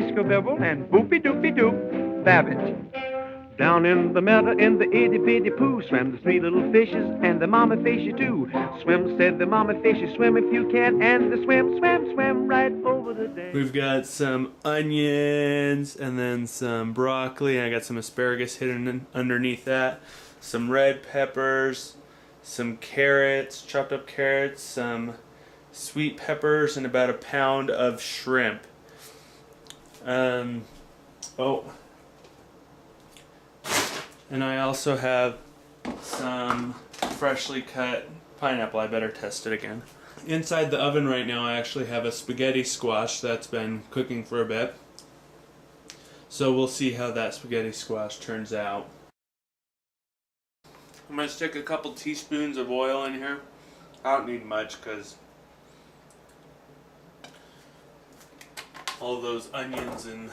Bisco Bibble and Boopy Doopy Doop Babbage. Down in the meadow in the itty bitty poo swam the three little fishes and the mama fishy too. Swim, said the mama fishy, swim if you can, and the swim, swam, swam right over the dam. We've got some onions and then some broccoli. I got some asparagus hidden underneath that. Some red peppers, some carrots, chopped up carrots, some sweet peppers, and about a pound of shrimp. And I also have some freshly cut pineapple. I better test it again. Inside the oven right now I actually have a spaghetti squash that's been cooking for a bit. So we'll see how that spaghetti squash turns out. I'm going to stick a couple teaspoons of oil in here. I don't need much because all those onions and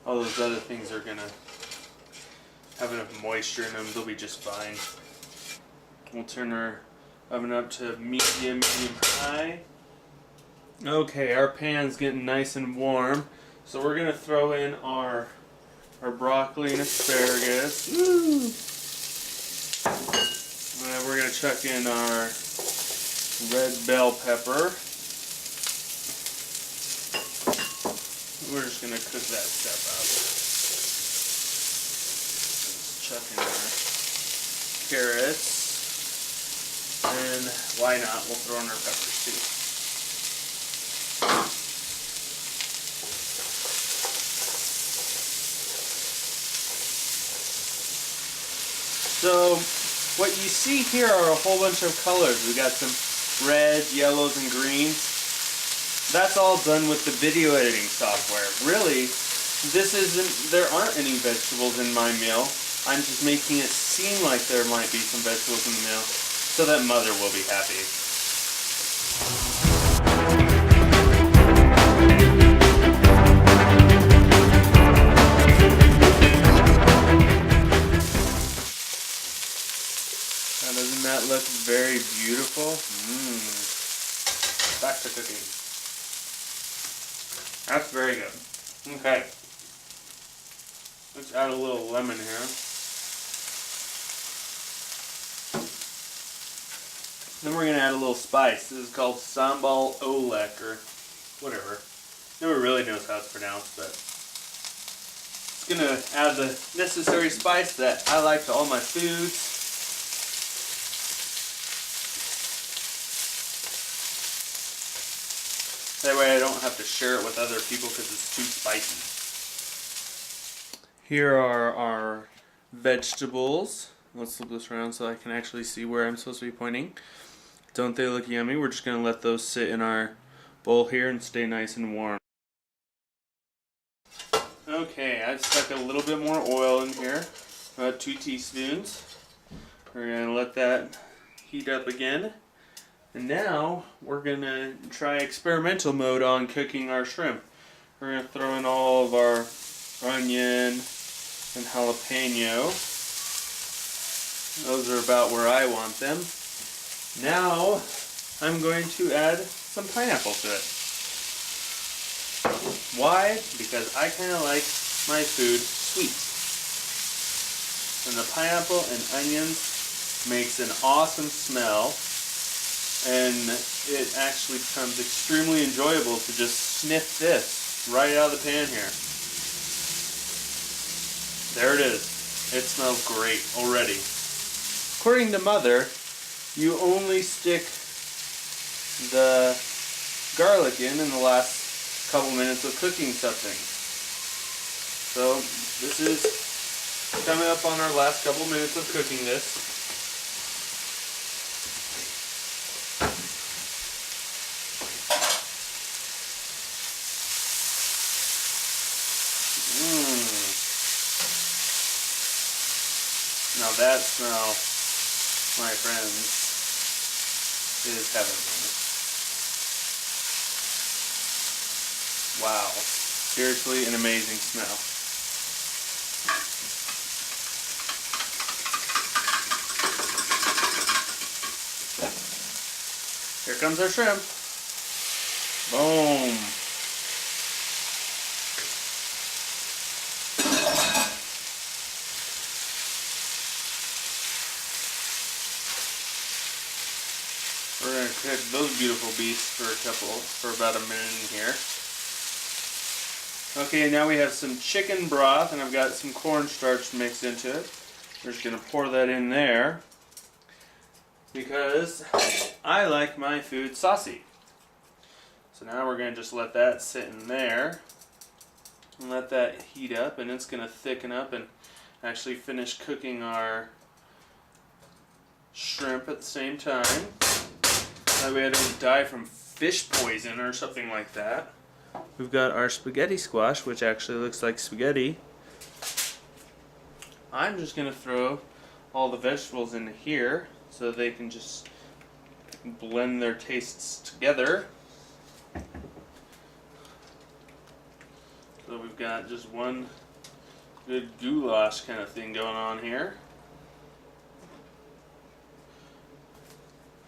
all those other things are going to have enough moisture in them. They'll be just fine. We'll turn our oven up to medium high. Okay, our pan's getting nice and warm. So we're going to throw in our broccoli and asparagus. Woo! And then we're going to chuck in our red bell pepper. We're just going to cook that stuff up. Let's chuck in our carrots. And why not? We'll throw in our peppers too. So what you see here are a whole bunch of colors. We got some reds, yellows, and greens. That's all done with the video editing software. Really, there aren't any vegetables in my meal. I'm just making it seem like there might be some vegetables in the meal so that Mother will be happy. Now, doesn't that look very beautiful? Back to cooking. That's very good. Okay. Let's add a little lemon here. Then we're going to add a little spice. This is called sambal olek, or whatever. Nobody really knows how it's pronounced, but it's going to add the necessary spice that I like to all my foods. That way I don't have to share it with other people because it's too spicy. Here are our vegetables. Let's flip this around so I can actually see where I'm supposed to be pointing. Don't they look yummy? We're just going to let those sit in our bowl here and stay nice and warm. Okay, I've stuck a little bit more oil in here, about 2 teaspoons. We're going to let that heat up again. And now we're going to try experimental mode on cooking our shrimp. We're going to throw in all of our onion and jalapeno. Those are about where I want them. Now I'm going to add some pineapple to it. Why? Because I kind of like my food sweet. And the pineapple and onions makes an awesome smell. And it actually becomes extremely enjoyable to just sniff this right out of the pan here. There it is. It smells great already. According to Mother, you only stick the garlic in the last couple minutes of cooking something. So this is coming up on our last couple minutes of cooking this. Now that smell, my friends, is heavenly. Wow. Seriously, an amazing smell. Here comes our shrimp. Boom. cook those beautiful beasts for about a minute in here. Okay, now we have some chicken broth, and I've got some cornstarch mixed into it. We're just going to pour that in there because I like my food saucy. So now we're going to just let that sit in there and let that heat up, and it's going to thicken up and actually finish cooking our shrimp at the same time. That way I don't die from fish poison or something like that. We've got our spaghetti squash, which actually looks like spaghetti. I'm just going to throw all the vegetables into here so they can just blend their tastes together. So we've got just one good goulash kind of thing going on here.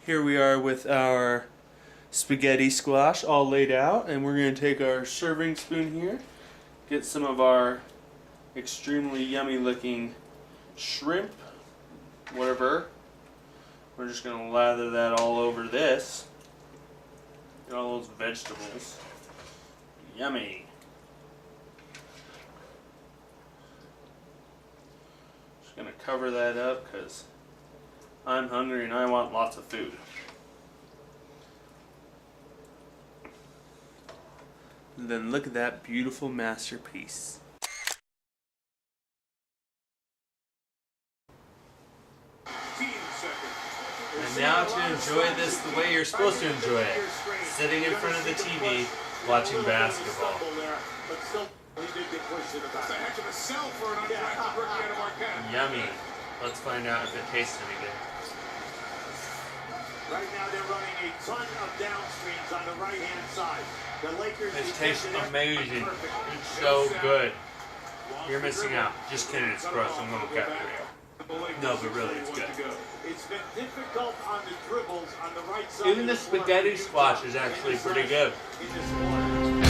Here we are with our spaghetti squash all laid out, and we're going to take our serving spoon here, get some of our extremely yummy looking shrimp, whatever. We're just going to lather that all over this. Get all those vegetables. Yummy. Just going to cover that up because I'm hungry and I want lots of food. And then look at that beautiful masterpiece. And now to enjoy this the way you're supposed to enjoy it. Sitting in front of the TV, watching basketball. Yummy. Let's find out if it tastes any good. Right now they're running a ton of downstreams on the right-hand side. The Lakers. It tastes amazing. It's so good. You're missing out. Just kidding, it's gross. I'm going to cut for you. No, but really, it's good. It's been difficult on the dribbles on the right side. Even the spaghetti squash is actually pretty good. In this corner.